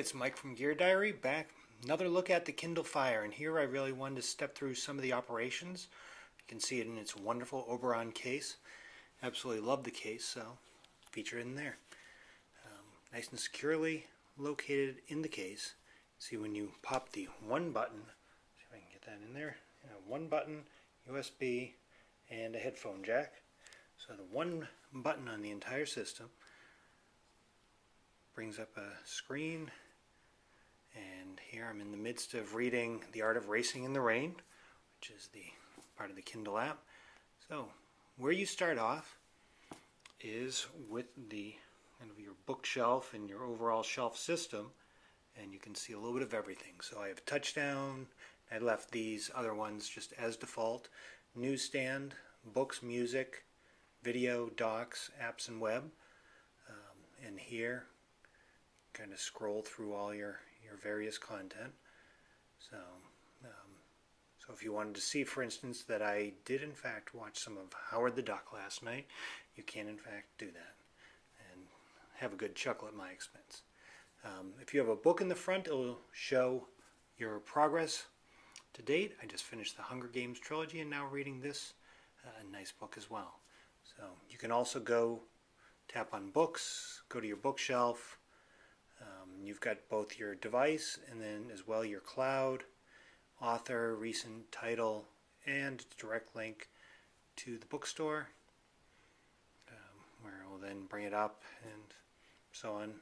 it's Mike from Gear Diary, back another look at the Kindle Fire, and here I really wanted to step through some of the operations. You can see it in its wonderful Oberon case. Absolutely love the case, so feature it in there. Nice and securely located in the case. See, when you pop the one button, see if I can get that in there, one button, USB, and a headphone jack. So the one button on the entire system brings up a screen, and here I'm in the midst of reading The Art of Racing in the Rain, which is the part of the Kindle app. So where you start off is with the kind of your bookshelf and your overall shelf system, and you can see a little bit of everything. So I have touchdown. I left these other ones just as default. Newsstand, books, music, video, docs, apps, and web. And here kind of scroll through all your various content. So if you wanted to see, for instance, that I did in fact watch some of Howard the Duck last night, you can in fact do that and have a good chuckle at my expense. If you have a book in the front, it will show your progress to date. I just finished the Hunger Games trilogy and now reading this nice book as well. So you can also go tap on books, go to your bookshelf. You've got both your device and then as well your cloud, author, recent title, and direct link to the bookstore, where it will then bring it up and so on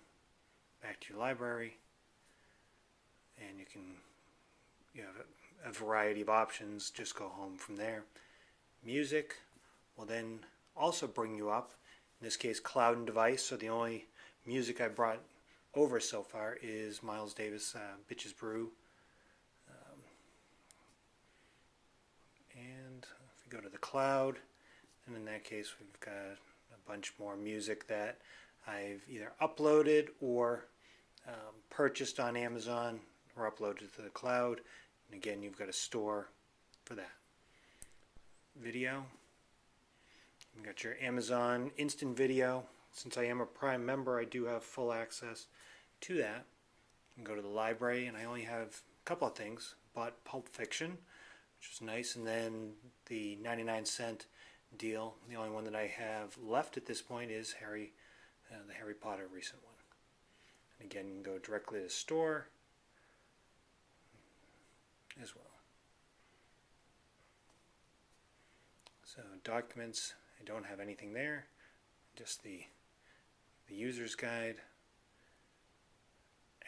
back to your library. And you have a variety of options. Just go home from there. Music will then also bring you up, in this case cloud and device. So the only music I brought over so far is Miles Davis, Bitches Brew. And if we go to the cloud, and in that case we've got a bunch more music that I've either uploaded or purchased on Amazon or uploaded to the cloud. And again, you've got a store for that. Video. You've got your Amazon Instant Video. Since I am a Prime member, I do have full access to that. You can go to the library, and I only have a couple of things. Bought Pulp Fiction, which is nice, and then the 99-cent deal. The only one that I have left at this point is the Harry Potter recent one. And again, you can go directly to the store as well. So documents, I don't have anything there, just the user's guide.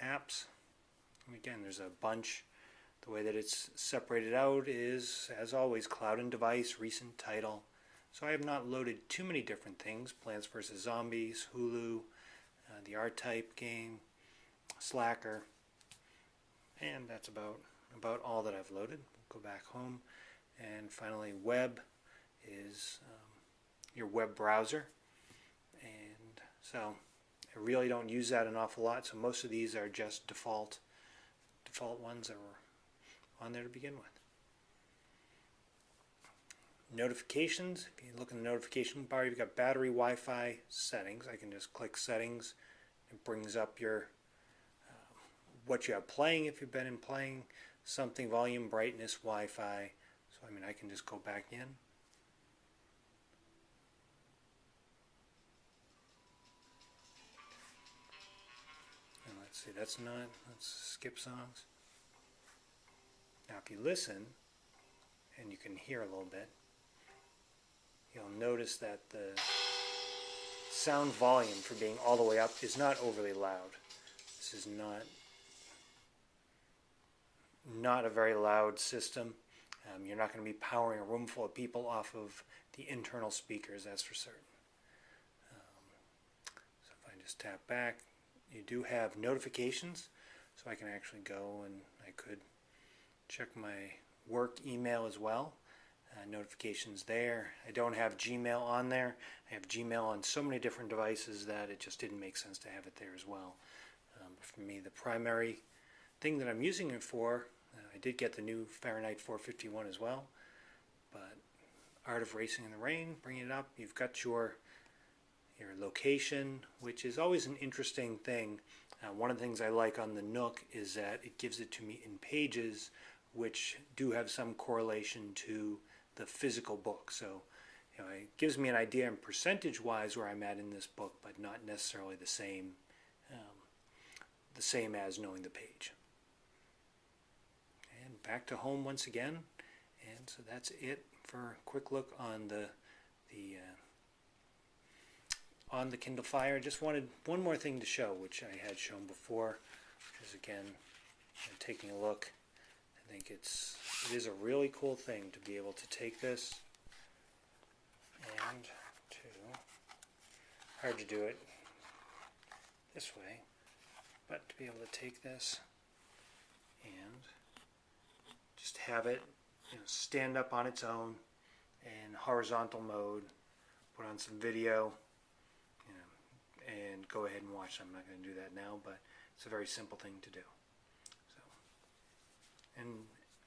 Apps, and again there's a bunch. The way that it's separated out is, as always, cloud and device, recent title. So I have not loaded too many different things. Plants vs. Zombies, Hulu, the R-Type game, Slacker, and that's about all that I've loaded. We'll go back home, and finally web is your web browser, and so I really don't use that an awful lot, so most of these are just default ones that were on there to begin with. Notifications, if you look in the notification bar, you've got battery, Wi-Fi, settings. I can just click settings. It brings up your what you have playing if you've been playing something, volume, brightness, Wi-Fi. So I can just go back in. See, let's skip songs. Now if you listen, and you can hear a little bit, you'll notice that the sound volume for being all the way up is not overly loud. This is not a very loud system. You're not going to be powering a room full of people off of the internal speakers, that's for certain. So if I just tap back, you do have notifications, so I can actually go and I could check my work email as well. Notifications there. I don't have Gmail on there. I have Gmail on so many different devices that it just didn't make sense to have it there as well. But for me, the primary thing that I'm using it for, I did get the new Fahrenheit 451 as well, but Art of Racing in the Rain, bringing it up, you've got your location, which is always an interesting thing One of the things I like on the Nook is that it gives it to me in pages which do have some correlation to the physical book. So it gives me an idea in percentage-wise where I'm at in this book, but not necessarily the same as knowing the page. And back to home once again. And so that's it for a quick look on on the Kindle Fire. Just wanted one more thing to show, which I had shown before, which is again taking a look. I think it is a really cool thing to be able to take this and hard to do it this way, but to be able to take this and just have it stand up on its own in horizontal mode, put on some video, and go ahead and watch. I'm not going to do that now, but it's a very simple thing to do. So, and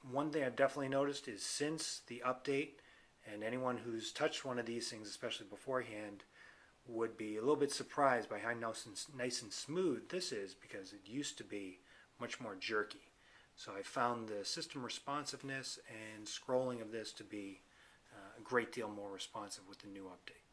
one thing I've definitely noticed is since the update, and anyone who's touched one of these things, especially beforehand, would be a little bit surprised by how nice and smooth this is, because it used to be much more jerky. So I found the system responsiveness and scrolling of this to be a great deal more responsive with the new update.